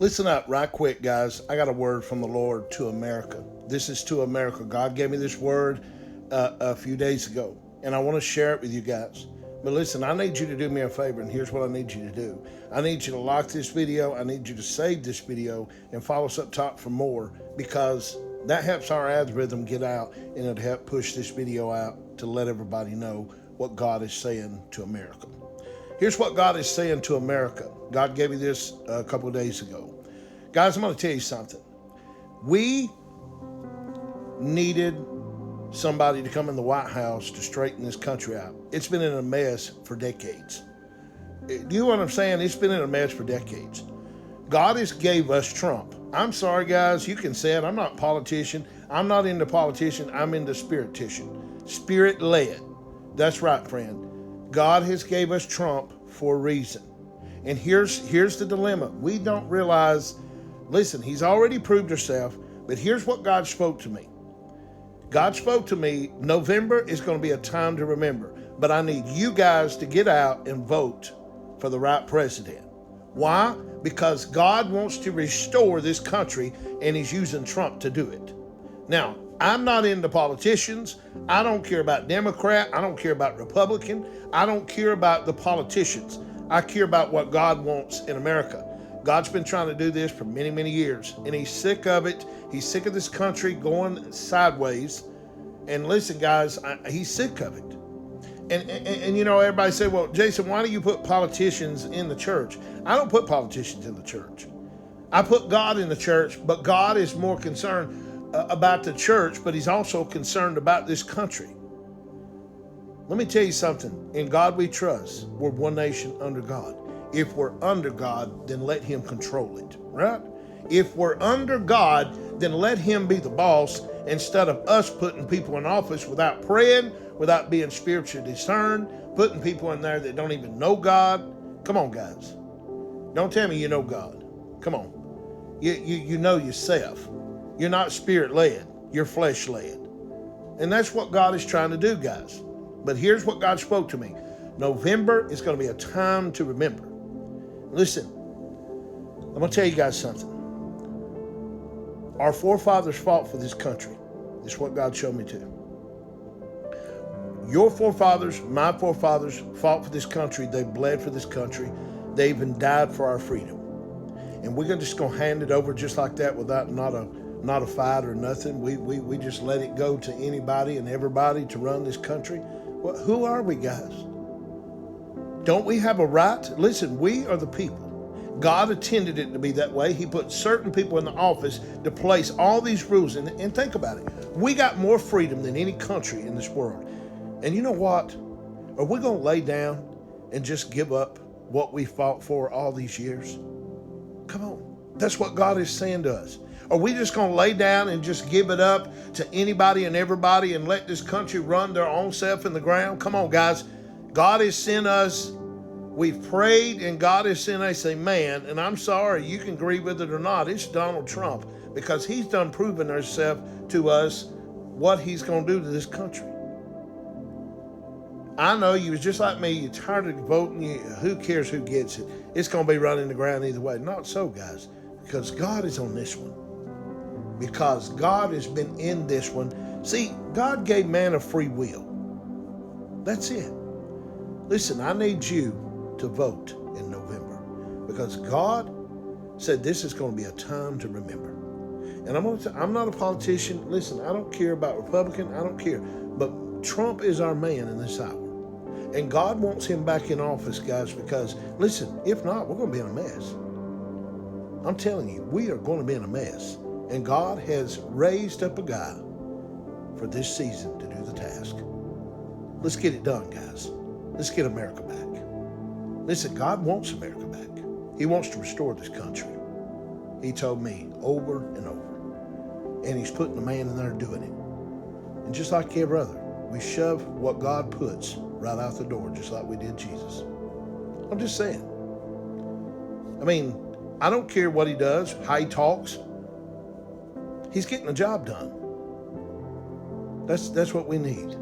Listen up right quick, guys. I got a word from the Lord to America. This is to America. God gave me this word a few days ago, and I want to share it with you guys. But listen, I need you to do me a favor, and here's what I need you to do. I need you to like this video. I need you to save this video and follow us up top for more, because that helps our algorithm get out, and it'll help push this video out to let everybody know what God is saying to America. Here's what God is saying to America. God gave me this a couple of days ago. Guys, I'm going to tell you something. We needed somebody to come in the White House to straighten this country out. It's been in a mess for decades. Do you know what I'm saying? It's been in a mess for decades. God has gave us Trump. I'm sorry, guys. You can say it. I'm not a politician. I'm not into politician. I'm into spiritician. Spirit-led. That's right, friend. God has gave us Trump for a reason. And here's the dilemma. We don't realize, listen, he's already proved himself, but here's what God spoke to me. God spoke to me, November is going to be a time to remember, but I need you guys to get out and vote for the right president. Why? Because God wants to restore this country, and he's using Trump to do it. Now, I'm not into politicians. I don't care about Democrat. I don't care about Republican. I don't care about the politicians. I care about what God wants in America. God's been trying to do this for many, many years, and he's sick of it. He's sick of this country going sideways. And listen, guys, he's sick of it. And you know, everybody say, well, Jason, why do you put politicians in the church? I don't put politicians in the church. I put God in the church, but God is more concerned about the church, but he's also concerned about this country. Let me tell you something. In God we trust. We're one nation under God. If we're under God, then let him control it, right? If we're under God, then let him be the boss, instead of us putting people in office without praying, without being spiritually discerned, putting people in there that don't even know God. Come on, guys. Don't tell me you know God. Come on. You know yourself. You're not spirit-led. You're flesh-led. And that's what God is trying to do, guys. But here's what God spoke to me. November is going to be a time to remember. Listen, I'm going to tell you guys something. Our forefathers fought for this country. This is what God showed me too. Your forefathers, my forefathers fought for this country. They bled for this country. They even died for our freedom. And we're just going to hand it over just like that without not a fight or nothing. We just let it go to anybody and everybody to run this country. Well, who are we, guys? Don't we have a right? Listen, we are the people. God intended it to be that way. He put certain people in the office to place all these rules. And think about it. We got more freedom than any country in this world. And you know what? Are we going to lay down and just give up what we fought for all these years? Come on. That's what God is saying to us. Are we just going to lay down and just give it up to anybody and everybody and let this country run their own self in the ground? Come on, guys. God has sent us. We've prayed, and God has sent us a man, and I'm sorry, you can agree with it or not. It's Donald Trump, because he's done proven himself to us what he's going to do to this country. I know you was just like me. You're tired of voting. Who cares who gets it? It's going to be running the ground either way. Not so, guys, because God is on this one. Because God has been in this one. See, God gave man a free will. That's it. Listen, I need you to vote in November, because God said this is going to be a time to remember. And I'm not a politician. Listen, I don't care about Republican. I don't care. But Trump is our man in this hour. And God wants him back in office, guys, because, listen, if not, we're going to be in a mess. I'm telling you, we are going to be in a mess. And God has raised up a guy for this season to do the task. Let's get it done, guys. Let's get America back. Listen, God wants America back. He wants to restore this country. He told me over and over. And he's putting a man in there doing it. And just like every other, we shove what God puts right out the door, just like we did Jesus. I'm just saying. I mean, I don't care what he does, how he talks. He's getting the job done. That's what we need.